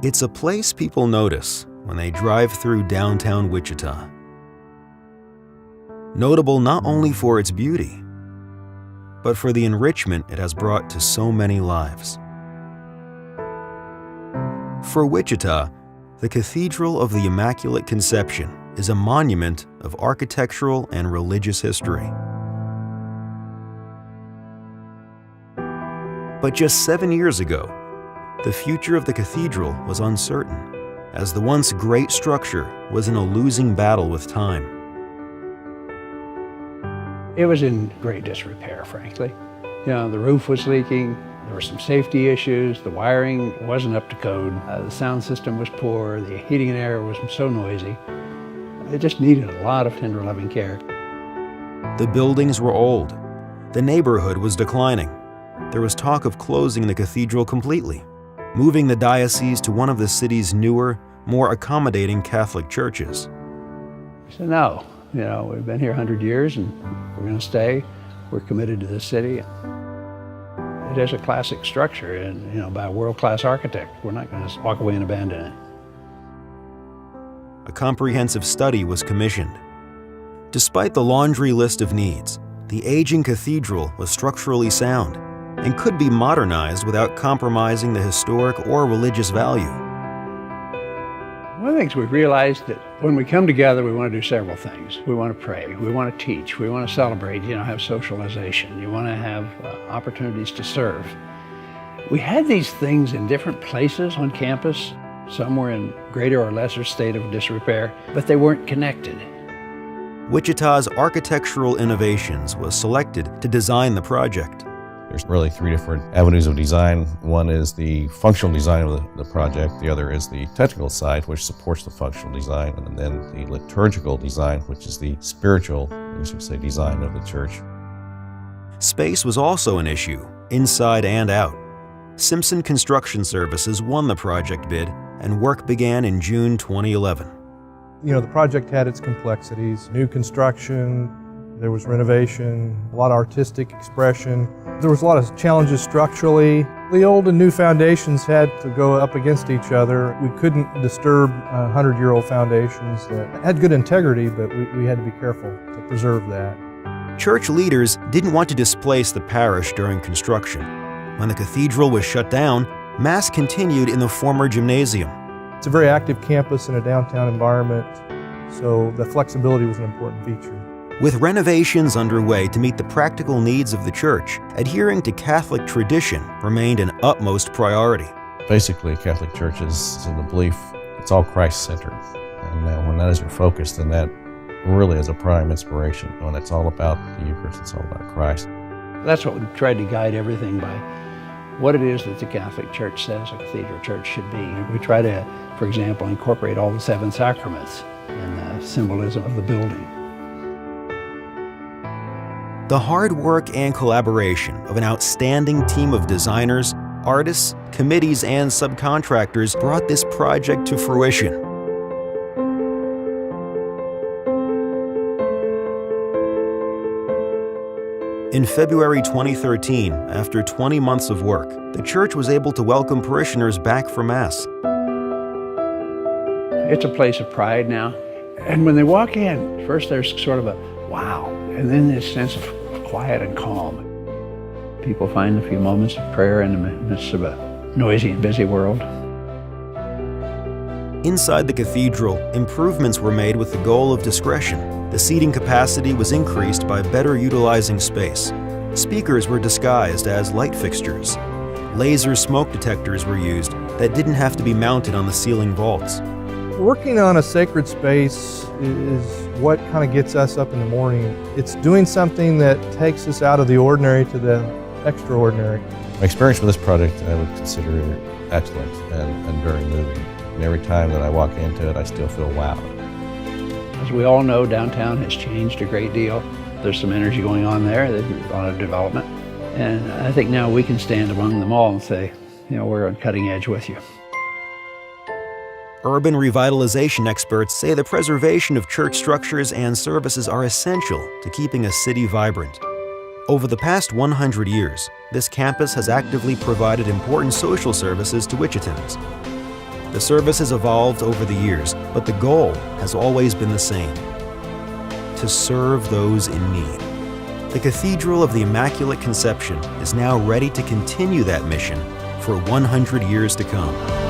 It's a place people notice when they drive through downtown Wichita. Notable not only for its beauty, but for the enrichment it has brought to so many lives. For Wichita, the Cathedral of the Immaculate Conception is a monument of architectural and religious history. But just 7 years ago, the future of the cathedral was uncertain, as the once great structure was in a losing battle with time. It was in great disrepair, frankly. The roof was leaking, there were some safety issues, the wiring wasn't up to code, the sound system was poor, the heating and air was so noisy. It just needed a lot of tender loving care. The buildings were old. The neighborhood was declining. There was talk of closing the cathedral completely, moving the diocese to one of the city's newer, more accommodating Catholic churches. So no, we've been here 100 years and we're going to stay. We're committed to this city. It is a classic structure and, by a world-class architect. We're not going to just walk away and abandon it. A comprehensive study was commissioned. Despite the laundry list of needs, the aging cathedral was structurally sound and could be modernized without compromising the historic or religious value. One of the things we've realized that when we come together, we want to do several things. We want to pray, we want to teach, we want to celebrate, have socialization, you want to have opportunities to serve. We had these things in different places on campus. Some were in greater or lesser state of disrepair, but they weren't connected. Wichita's architectural innovations was selected to design the project. There's really three different avenues of design. One is the functional design of the project. The other is the technical side, which supports the functional design. And then the liturgical design, which is the spiritual, design of the church. Space was also an issue, inside and out. Simpson Construction Services won the project bid, and work began in June 2011. The project had its complexities. New construction, there was renovation, a lot of artistic expression. There was a lot of challenges structurally. The old and new foundations had to go up against each other. We couldn't disturb 100-year-old foundations that had good integrity, but we had to be careful to preserve that. Church leaders didn't want to displace the parish during construction. When the cathedral was shut down, Mass continued in the former gymnasium. It's a very active campus in a downtown environment, so the flexibility was an important feature. With renovations underway to meet the practical needs of the church, adhering to Catholic tradition remained an utmost priority. Basically, Catholic Church is in the belief it's all Christ-centered. And when that is your focus, then that really is a prime inspiration. When it's all about the Eucharist, it's all about Christ. That's what we've tried to guide everything by, what it is that the Catholic Church says a cathedral church should be. We try to, for example, incorporate all the 7 sacraments in the symbolism of the building. The hard work and collaboration of an outstanding team of designers, artists, committees, and subcontractors brought this project to fruition. In February 2013, after 20 months of work, the church was able to welcome parishioners back for Mass. It's a place of pride now. And when they walk in, first there's sort of a wow, and then this sense of quiet and calm. People find a few moments of prayer in the midst of a noisy and busy world. Inside the cathedral, improvements were made with the goal of discretion. The seating capacity was increased by better utilizing space. Speakers were disguised as light fixtures. Laser smoke detectors were used that didn't have to be mounted on the ceiling vaults. Working on a sacred space is what kind of gets us up in the morning. It's doing something that takes us out of the ordinary to the extraordinary. My experience with this project I would consider excellent and very moving. And every time that I walk into it, I still feel wow. As we all know, downtown has changed a great deal. There's some energy going on there, there's a lot of development. And I think now we can stand among them all and say, we're on cutting edge with you. Urban revitalization experts say the preservation of church structures and services are essential to keeping a city vibrant. Over the past 100 years, this campus has actively provided important social services to Wichitans. The service has evolved over the years, but the goal has always been the same: to serve those in need. The Cathedral of the Immaculate Conception is now ready to continue that mission for 100 years to come.